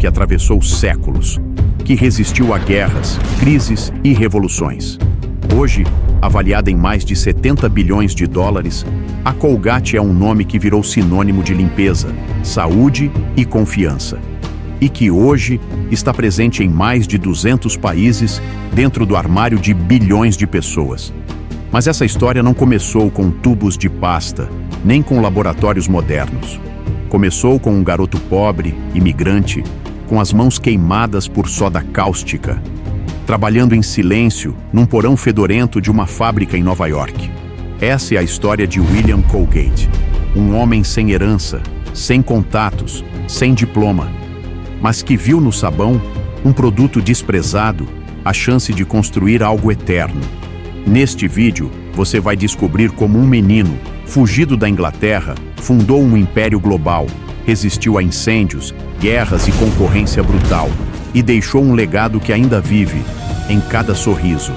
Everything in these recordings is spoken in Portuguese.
que atravessou séculos, que resistiu a guerras, crises e revoluções. Hoje, avaliada em mais de 70 bilhões de dólares, a Colgate é um nome que virou sinônimo de limpeza, saúde e confiança. E que hoje está presente em mais de 200 países, dentro do armário de bilhões de pessoas. Mas essa história não começou com tubos de pasta, nem com laboratórios modernos. Começou com um garoto pobre, imigrante, com as mãos queimadas por soda cáustica, trabalhando em silêncio num porão fedorento de uma fábrica em Nova York. Essa é a história de William Colgate, um homem sem herança, sem contatos, sem diploma, mas que viu no sabão um produto desprezado, a chance de construir algo eterno. Neste vídeo, você vai descobrir como um menino, fugido da Inglaterra, fundou um império global, resistiu a incêndios, guerras e concorrência brutal, e deixou um legado que ainda vive em cada sorriso.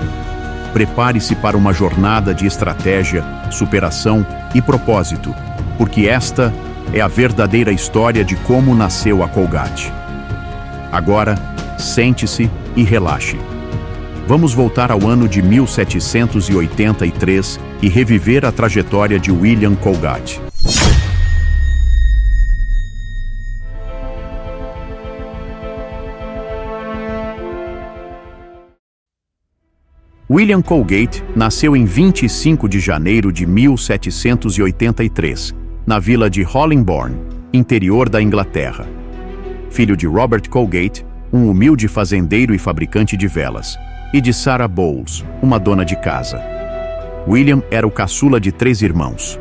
Prepare-se para uma jornada de estratégia, superação e propósito, porque esta é a verdadeira história de como nasceu a Colgate. Agora, sente-se e relaxe. Vamos voltar ao ano de 1783 e reviver a trajetória de William Colgate. William Colgate nasceu em 25 de janeiro de 1783, na vila de Hollingbourne, interior da Inglaterra. Filho de Robert Colgate, um humilde fazendeiro e fabricante de velas, e de Sarah Bowles, uma dona de casa. William era o caçula de 3 irmãos.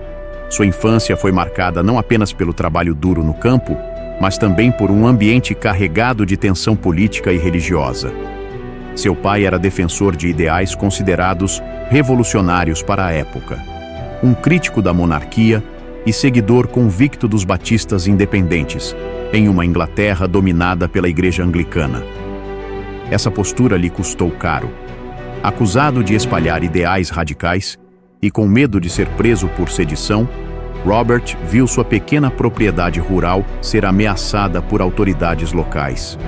Sua infância foi marcada não apenas pelo trabalho duro no campo, mas também por um ambiente carregado de tensão política e religiosa. Seu pai era defensor de ideais considerados revolucionários para a época, um crítico da monarquia e seguidor convicto dos batistas independentes, em uma Inglaterra dominada pela Igreja Anglicana. Essa postura lhe custou caro. Acusado de espalhar ideais radicais e com medo de ser preso por sedição, Robert viu sua pequena propriedade rural ser ameaçada por autoridades locais.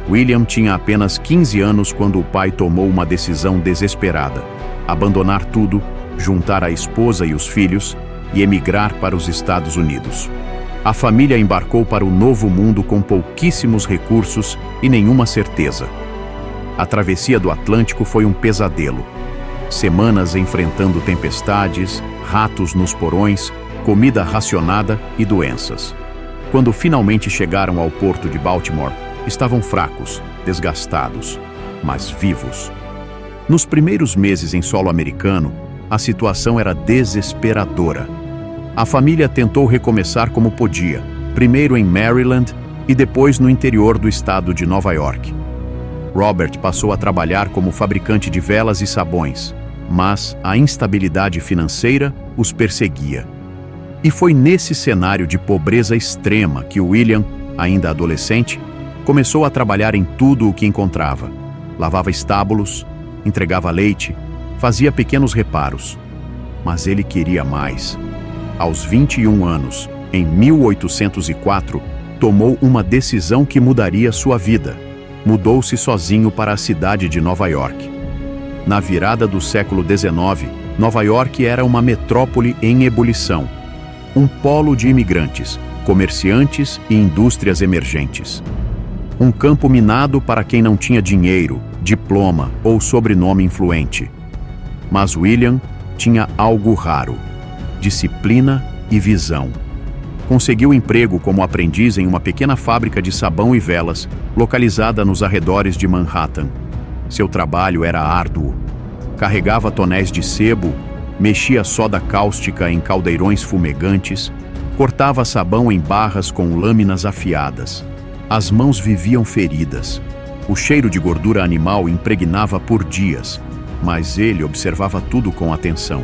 William tinha apenas 15 anos quando o pai tomou uma decisão desesperada: abandonar tudo, juntar a esposa e os filhos e emigrar para os Estados Unidos. A família embarcou para o novo mundo com pouquíssimos recursos e nenhuma certeza. A travessia do Atlântico foi um pesadelo. Semanas enfrentando tempestades, ratos nos porões, comida racionada e doenças. Quando finalmente chegaram ao porto de Baltimore, estavam fracos, desgastados, mas vivos. Nos primeiros meses em solo americano, a situação era desesperadora. A família tentou recomeçar como podia, primeiro em Maryland e depois no interior do estado de Nova York. Robert passou a trabalhar como fabricante de velas e sabões, mas a instabilidade financeira os perseguia. E foi nesse cenário de pobreza extrema que William, ainda adolescente, começou a trabalhar em tudo o que encontrava. Lavava estábulos, entregava leite, fazia pequenos reparos. Mas ele queria mais. Aos 21 anos, em 1804, tomou uma decisão que mudaria sua vida. Mudou-se sozinho para a cidade de Nova York. Na virada do século XIX, Nova York era uma metrópole em ebulição. Um polo de imigrantes, comerciantes e indústrias emergentes. Um campo minado para quem não tinha dinheiro, diploma ou sobrenome influente. Mas William tinha algo raro: disciplina e visão. Conseguiu emprego como aprendiz em uma pequena fábrica de sabão e velas, localizada nos arredores de Manhattan. Seu trabalho era árduo. Carregava tonéis de sebo, mexia soda cáustica em caldeirões fumegantes, cortava sabão em barras com lâminas afiadas. As mãos viviam feridas. O cheiro de gordura animal impregnava por dias, mas ele observava tudo com atenção.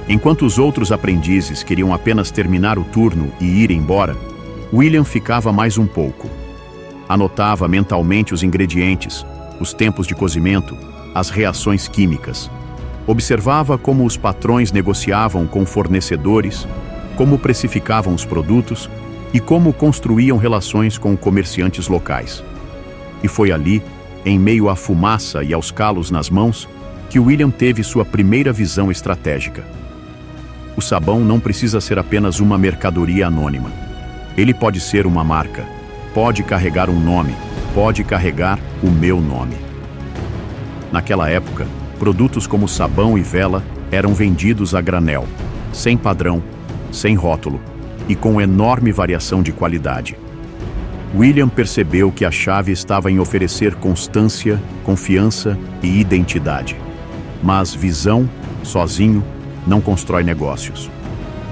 Enquanto os outros aprendizes queriam apenas terminar o turno e ir embora, William ficava mais um pouco. Anotava mentalmente os ingredientes, os tempos de cozimento, as reações químicas. Observava como os patrões negociavam com fornecedores, como precificavam os produtos e como construíam relações com comerciantes locais. E foi ali, em meio à fumaça e aos calos nas mãos, que William teve sua primeira visão estratégica. O sabão não precisa ser apenas uma mercadoria anônima. Ele pode ser uma marca, pode carregar um nome, pode carregar o meu nome. Naquela época, produtos como sabão e vela eram vendidos a granel, sem padrão, sem rótulo e com enorme variação de qualidade. William percebeu que a chave estava em oferecer constância, confiança e identidade. Mas visão, sozinho, não constrói negócios.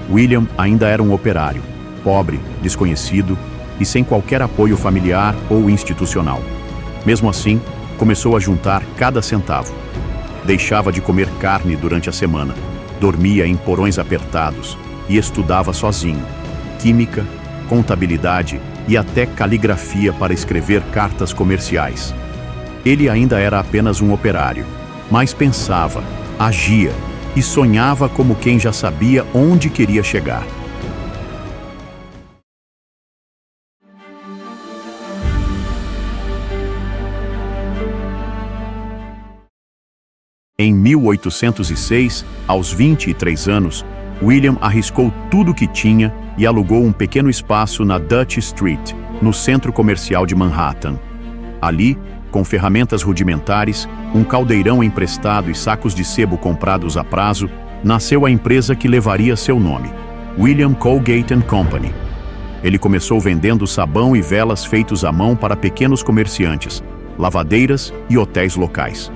William ainda era um operário, pobre, desconhecido e sem qualquer apoio familiar ou institucional. Mesmo assim, começou a juntar cada centavo. Deixava de comer carne durante a semana, dormia em porões apertados e estudava sozinho. Química, contabilidade e até caligrafia para escrever cartas comerciais. Ele ainda era apenas um operário, mas pensava, agia e sonhava como quem já sabia onde queria chegar. Em 1806, aos 23 anos, William arriscou tudo o que tinha e alugou um pequeno espaço na Dutch Street, no centro comercial de Manhattan. Ali, com ferramentas rudimentares, um caldeirão emprestado e sacos de sebo comprados a prazo, nasceu a empresa que levaria seu nome, William Colgate & Company. Ele começou vendendo sabão e velas feitos à mão para pequenos comerciantes, lavadeiras e hotéis locais.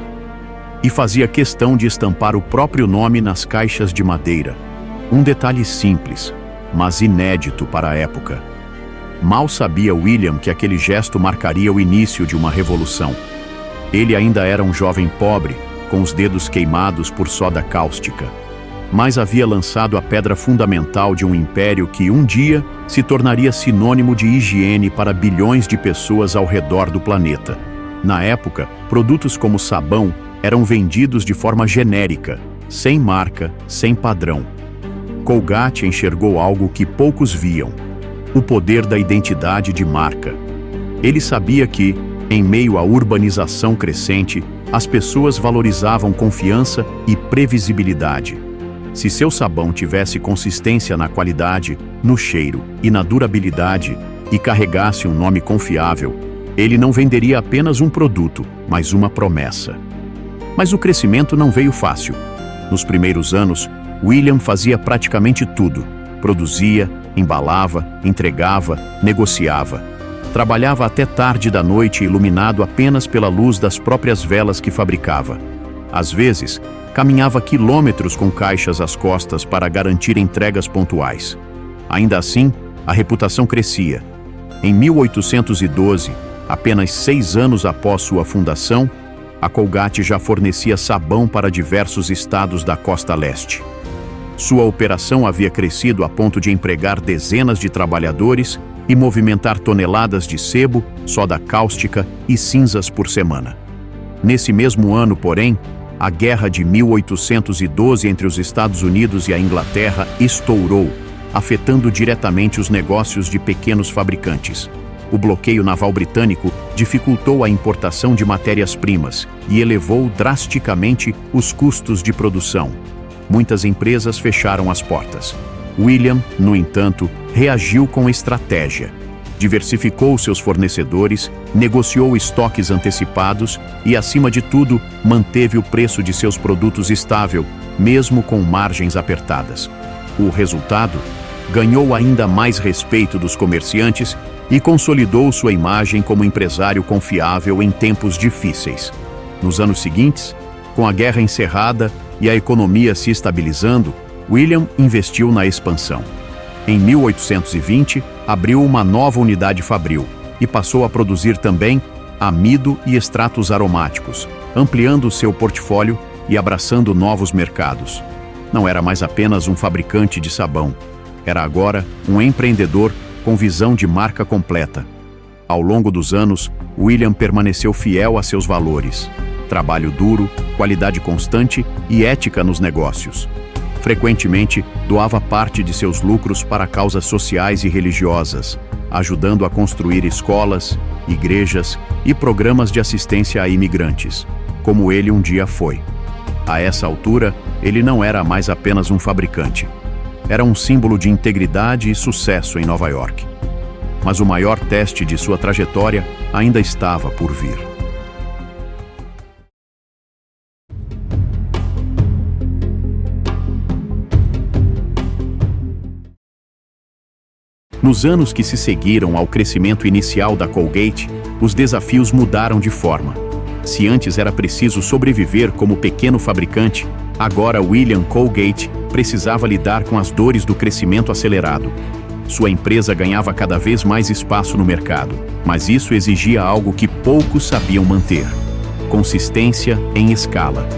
E fazia questão de estampar o próprio nome nas caixas de madeira. Um detalhe simples, mas inédito para a época. Mal sabia William que aquele gesto marcaria o início de uma revolução. Ele ainda era um jovem pobre, com os dedos queimados por soda cáustica. Mas havia lançado a pedra fundamental de um império que um dia se tornaria sinônimo de higiene para bilhões de pessoas ao redor do planeta. Na época, produtos como sabão eram vendidos de forma genérica, sem marca, sem padrão. Colgate enxergou algo que poucos viam: o poder da identidade de marca. Ele sabia que, em meio à urbanização crescente, as pessoas valorizavam confiança e previsibilidade. Se seu sabão tivesse consistência na qualidade, no cheiro e na durabilidade e carregasse um nome confiável, ele não venderia apenas um produto, mas uma promessa. Mas o crescimento não veio fácil. Nos primeiros anos, William fazia praticamente tudo. Produzia, embalava, entregava, negociava. Trabalhava até tarde da noite, iluminado apenas pela luz das próprias velas que fabricava. Às vezes, caminhava quilômetros com caixas às costas para garantir entregas pontuais. Ainda assim, a reputação crescia. Em 1812, apenas 6 anos após sua fundação, a Colgate já fornecia sabão para diversos estados da costa leste. Sua operação havia crescido a ponto de empregar dezenas de trabalhadores e movimentar toneladas de sebo, soda cáustica e cinzas por semana. Nesse mesmo ano, porém, a Guerra de 1812 entre os Estados Unidos e a Inglaterra estourou, afetando diretamente os negócios de pequenos fabricantes. O bloqueio naval britânico dificultou a importação de matérias-primas e elevou drasticamente os custos de produção. Muitas empresas fecharam as portas. William, no entanto, reagiu com estratégia. Diversificou seus fornecedores, negociou estoques antecipados e, acima de tudo, manteve o preço de seus produtos estável, mesmo com margens apertadas. O resultado? Ganhou ainda mais respeito dos comerciantes e consolidou sua imagem como empresário confiável em tempos difíceis. Nos anos seguintes, com a guerra encerrada e a economia se estabilizando, William investiu na expansão. Em 1820, abriu uma nova unidade fabril e passou a produzir também amido e extratos aromáticos, ampliando seu portfólio e abraçando novos mercados. Não era mais apenas um fabricante de sabão, era agora um empreendedor com visão de marca completa. Ao longo dos anos, William permaneceu fiel a seus valores: trabalho duro, qualidade constante e ética nos negócios. Frequentemente, doava parte de seus lucros para causas sociais e religiosas, ajudando a construir escolas, igrejas e programas de assistência a imigrantes, como ele um dia foi. A essa altura, ele não era mais apenas um fabricante. Era um símbolo de integridade e sucesso em Nova York. Mas o maior teste de sua trajetória ainda estava por vir. Nos anos que se seguiram ao crescimento inicial da Colgate, os desafios mudaram de forma. Se antes era preciso sobreviver como pequeno fabricante, agora William Colgate precisava lidar com as dores do crescimento acelerado. Sua empresa ganhava cada vez mais espaço no mercado, mas isso exigia algo que poucos sabiam manter: consistência em escala.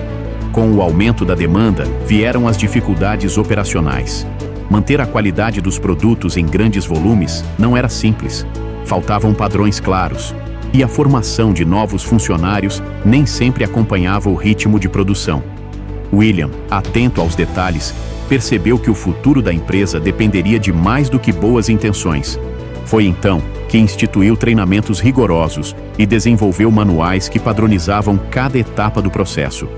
Com o aumento da demanda, vieram as dificuldades operacionais. Manter a qualidade dos produtos em grandes volumes não era simples. Faltavam padrões claros, e a formação de novos funcionários nem sempre acompanhava o ritmo de produção. William, atento aos detalhes, percebeu que o futuro da empresa dependeria de mais do que boas intenções. Foi então que instituiu treinamentos rigorosos e desenvolveu manuais que padronizavam cada etapa do processo,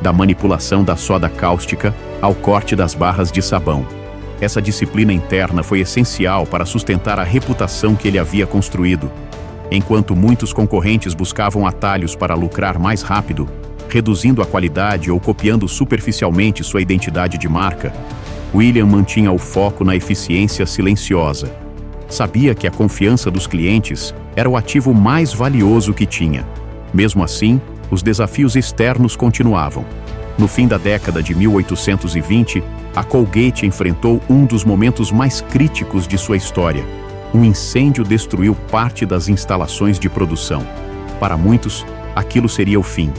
da manipulação da soda cáustica ao corte das barras de sabão. Essa disciplina interna foi essencial para sustentar a reputação que ele havia construído. Enquanto muitos concorrentes buscavam atalhos para lucrar mais rápido, reduzindo a qualidade ou copiando superficialmente sua identidade de marca, William mantinha o foco na eficiência silenciosa. Sabia que a confiança dos clientes era o ativo mais valioso que tinha. Mesmo assim, os desafios externos continuavam. No fim da década de 1820, a Colgate enfrentou um dos momentos mais críticos de sua história. Um incêndio destruiu parte das instalações de produção. Para muitos, aquilo seria o fim.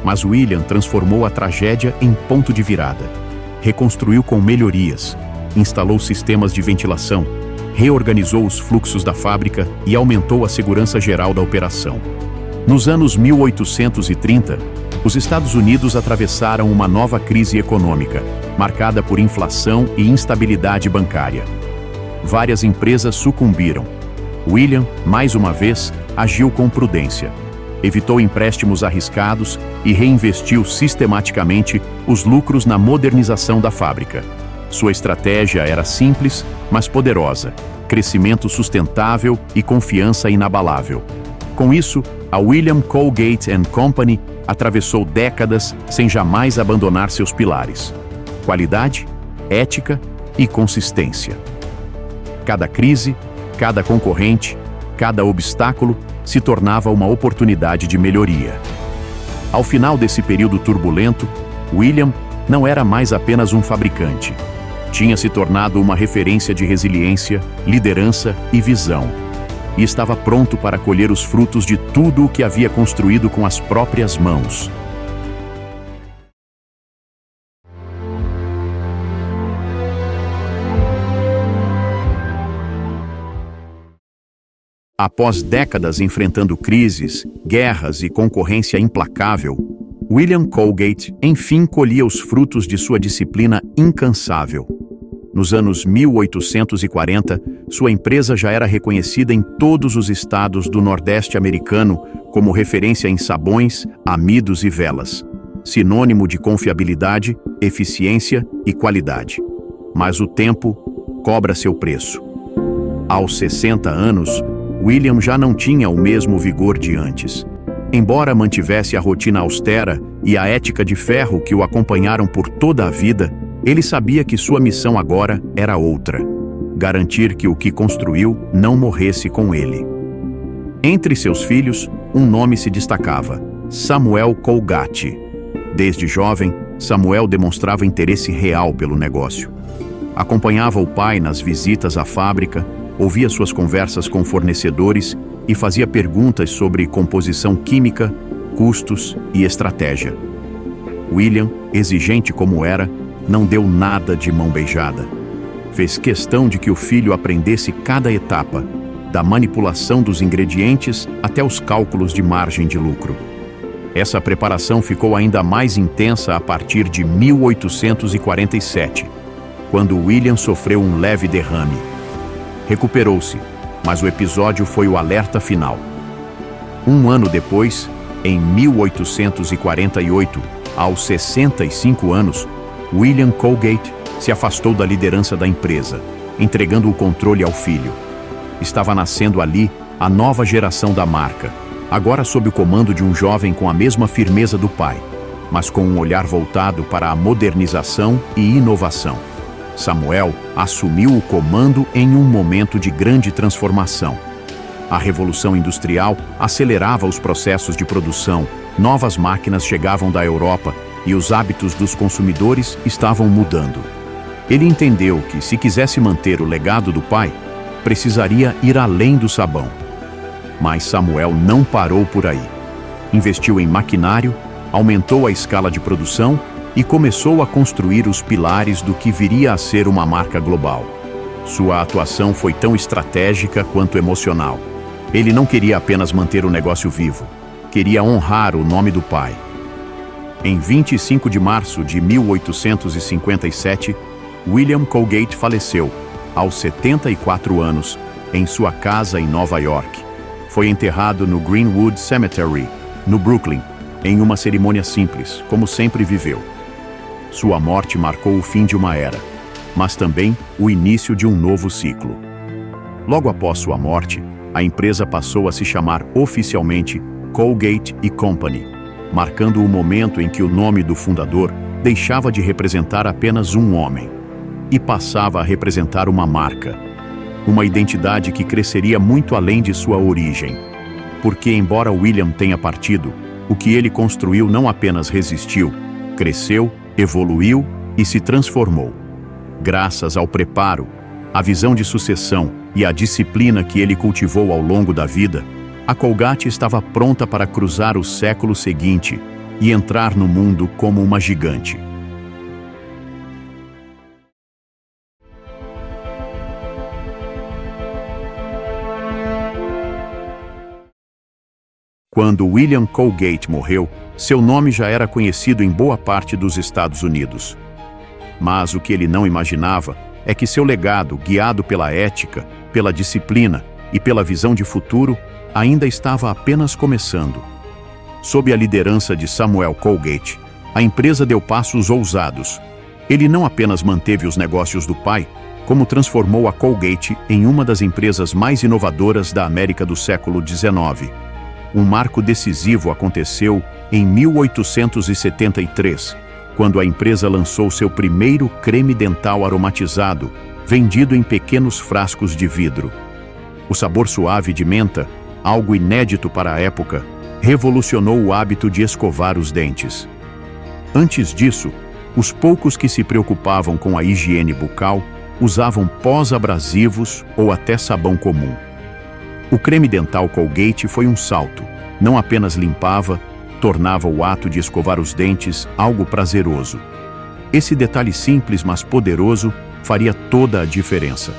Mas William transformou a tragédia em ponto de virada. Reconstruiu com melhorias, instalou sistemas de ventilação, reorganizou os fluxos da fábrica e aumentou a segurança geral da operação. Nos anos 1830, os Estados Unidos atravessaram uma nova crise econômica, marcada por inflação e instabilidade bancária. Várias empresas sucumbiram. William, mais uma vez, agiu com prudência. Evitou empréstimos arriscados e reinvestiu sistematicamente os lucros na modernização da fábrica. Sua estratégia era simples, mas poderosa: crescimento sustentável e confiança inabalável. Com isso, a William Colgate & Company atravessou décadas sem jamais abandonar seus pilares: qualidade, ética e consistência. Cada crise, cada concorrente, cada obstáculo se tornava uma oportunidade de melhoria. Ao final desse período turbulento, William não era mais apenas um fabricante. Tinha se tornado uma referência de resiliência, liderança e visão. E estava pronto para colher os frutos de tudo o que havia construído com as próprias mãos. Após décadas enfrentando crises, guerras e concorrência implacável, William Colgate enfim colhia os frutos de sua disciplina incansável. Nos anos 1840, sua empresa já era reconhecida em todos os estados do Nordeste americano como referência em sabões, amidos e velas, sinônimo de confiabilidade, eficiência e qualidade. Mas o tempo cobra seu preço. Aos 60 anos, William já não tinha o mesmo vigor de antes. Embora mantivesse a rotina austera e a ética de ferro que o acompanharam por toda a vida, ele sabia que sua missão agora era outra: garantir que o que construiu não morresse com ele. Entre seus filhos, um nome se destacava: Samuel Colgate. Desde jovem, Samuel demonstrava interesse real pelo negócio. Acompanhava o pai nas visitas à fábrica, ouvia suas conversas com fornecedores e fazia perguntas sobre composição química, custos e estratégia. William, exigente como era, não deu nada de mão beijada. Fez questão de que o filho aprendesse cada etapa, da manipulação dos ingredientes até os cálculos de margem de lucro. Essa preparação ficou ainda mais intensa a partir de 1847, quando William sofreu um leve derrame. Recuperou-se, mas o episódio foi o alerta final. Um ano depois, em 1848, aos 65 anos, William Colgate se afastou da liderança da empresa, entregando o controle ao filho. Estava nascendo ali a nova geração da marca, agora sob o comando de um jovem com a mesma firmeza do pai, mas com um olhar voltado para a modernização e inovação. Samuel assumiu o comando em um momento de grande transformação. A Revolução Industrial acelerava os processos de produção, novas máquinas chegavam da Europa e os hábitos dos consumidores estavam mudando. Ele entendeu que, se quisesse manter o legado do pai, precisaria ir além do sabão. Mas Samuel não parou por aí. Investiu em maquinário, aumentou a escala de produção e começou a construir os pilares do que viria a ser uma marca global. Sua atuação foi tão estratégica quanto emocional. Ele não queria apenas manter o negócio vivo, queria honrar o nome do pai. Em 25 de março de 1857, William Colgate faleceu, aos 74 anos, em sua casa em Nova York. Foi enterrado no Greenwood Cemetery, no Brooklyn, em uma cerimônia simples, como sempre viveu. Sua morte marcou o fim de uma era, mas também o início de um novo ciclo. Logo após sua morte, a empresa passou a se chamar oficialmente Colgate Company, marcando o momento em que o nome do fundador deixava de representar apenas um homem e passava a representar uma marca, uma identidade que cresceria muito além de sua origem. Porque, embora William tenha partido, o que ele construiu não apenas resistiu, cresceu, evoluiu e se transformou. Graças ao preparo, à visão de sucessão e à disciplina que ele cultivou ao longo da vida, a Colgate estava pronta para cruzar o século seguinte e entrar no mundo como uma gigante. Quando William Colgate morreu, seu nome já era conhecido em boa parte dos Estados Unidos. Mas o que ele não imaginava é que seu legado, guiado pela ética, pela disciplina e pela visão de futuro, ainda estava apenas começando. Sob a liderança de Samuel Colgate, a empresa deu passos ousados. Ele não apenas manteve os negócios do pai, como transformou a Colgate em uma das empresas mais inovadoras da América do século XIX. Um marco decisivo aconteceu em 1873, quando a empresa lançou seu primeiro creme dental aromatizado, vendido em pequenos frascos de vidro. O sabor suave de menta, algo inédito para a época, revolucionou o hábito de escovar os dentes. Antes disso, os poucos que se preocupavam com a higiene bucal usavam pós abrasivos ou até sabão comum. O creme dental Colgate foi um salto. Não apenas limpava, tornava o ato de escovar os dentes algo prazeroso. Esse detalhe simples, mas poderoso, faria toda a diferença.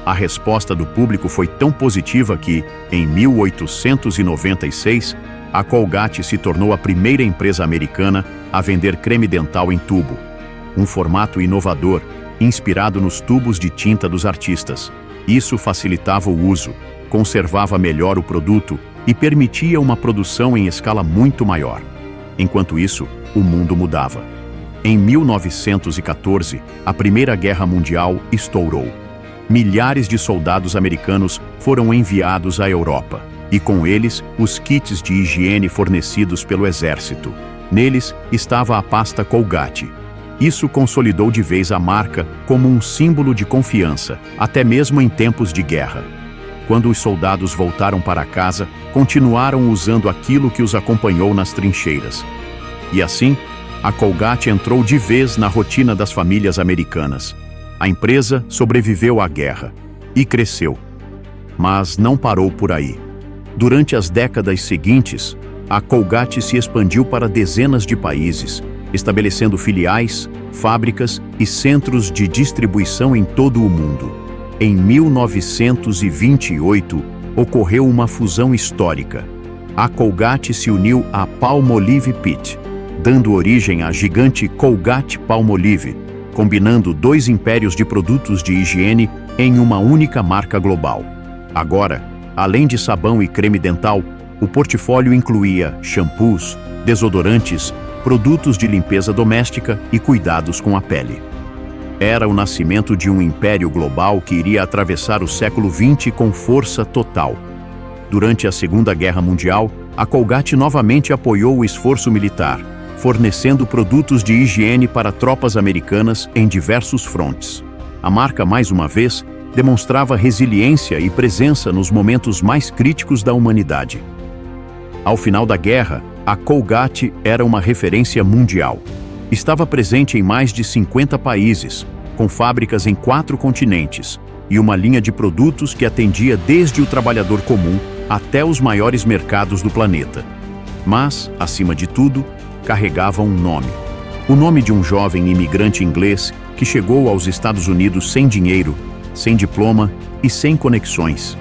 A resposta do público foi tão positiva que, em 1896, a Colgate se tornou a primeira empresa americana a vender creme dental em tubo, um formato inovador, inspirado nos tubos de tinta dos artistas. Isso facilitava o uso, conservava melhor o produto e permitia uma produção em escala muito maior. Enquanto isso, o mundo mudava. Em 1914, a Primeira Guerra Mundial estourou. Milhares de soldados americanos foram enviados à Europa, e com eles, os kits de higiene fornecidos pelo exército. Neles estava a pasta Colgate. Isso consolidou de vez a marca como um símbolo de confiança, até mesmo em tempos de guerra. Quando os soldados voltaram para casa, continuaram usando aquilo que os acompanhou nas trincheiras. E assim, a Colgate entrou de vez na rotina das famílias americanas. A empresa sobreviveu à guerra e cresceu. Mas não parou por aí. Durante as décadas seguintes, a Colgate se expandiu para dezenas de países, estabelecendo filiais, fábricas e centros de distribuição em todo o mundo. Em 1928, ocorreu uma fusão histórica. A Colgate se uniu à Palmolive Pitt, dando origem à gigante Colgate-Palmolive, combinando dois impérios de produtos de higiene em uma única marca global. Agora, além de sabão e creme dental, o portfólio incluía shampoos, desodorantes, produtos de limpeza doméstica e cuidados com a pele. Era o nascimento de um império global que iria atravessar o século XX com força total. Durante a Segunda Guerra Mundial, a Colgate novamente apoiou o esforço militar, fornecendo produtos de higiene para tropas americanas em diversos frontes. A marca, mais uma vez, demonstrava resiliência e presença nos momentos mais críticos da humanidade. Ao final da guerra, a Colgate era uma referência mundial. Estava presente em mais de 50 países, com fábricas em 4 continentes, e uma linha de produtos que atendia desde o trabalhador comum até os maiores mercados do planeta. Mas, acima de tudo, carregava um nome. O nome de um jovem imigrante inglês que chegou aos Estados Unidos sem dinheiro, sem diploma e sem conexões.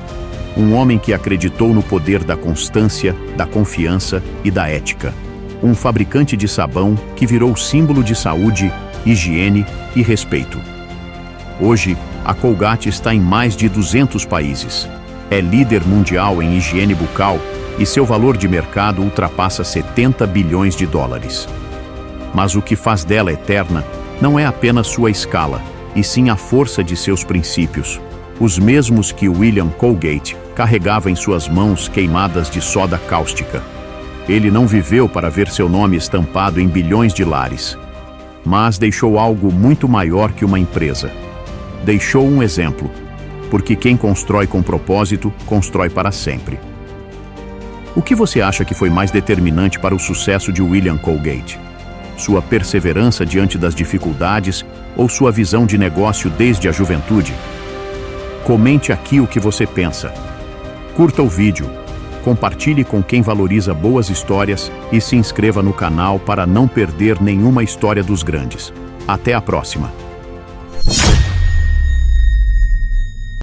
Um homem que acreditou no poder da constância, da confiança e da ética. Um fabricante de sabão que virou símbolo de saúde, higiene e respeito. Hoje, a Colgate está em mais de 200 países. É líder mundial em higiene bucal e seu valor de mercado ultrapassa 70 bilhões de dólares. Mas o que faz dela eterna não é apenas sua escala, e sim a força de seus princípios, os mesmos que William Colgate carregava em suas mãos queimadas de soda cáustica. Ele não viveu para ver seu nome estampado em bilhões de lares, mas deixou algo muito maior que uma empresa. Deixou um exemplo, porque quem constrói com propósito, constrói para sempre. O que você acha que foi mais determinante para o sucesso de William Colgate? Sua perseverança diante das dificuldades ou sua visão de negócio desde a juventude? Comente aqui o que você pensa. Curta o vídeo, compartilhe com quem valoriza boas histórias e se inscreva no canal para não perder nenhuma história dos grandes. Até a próxima!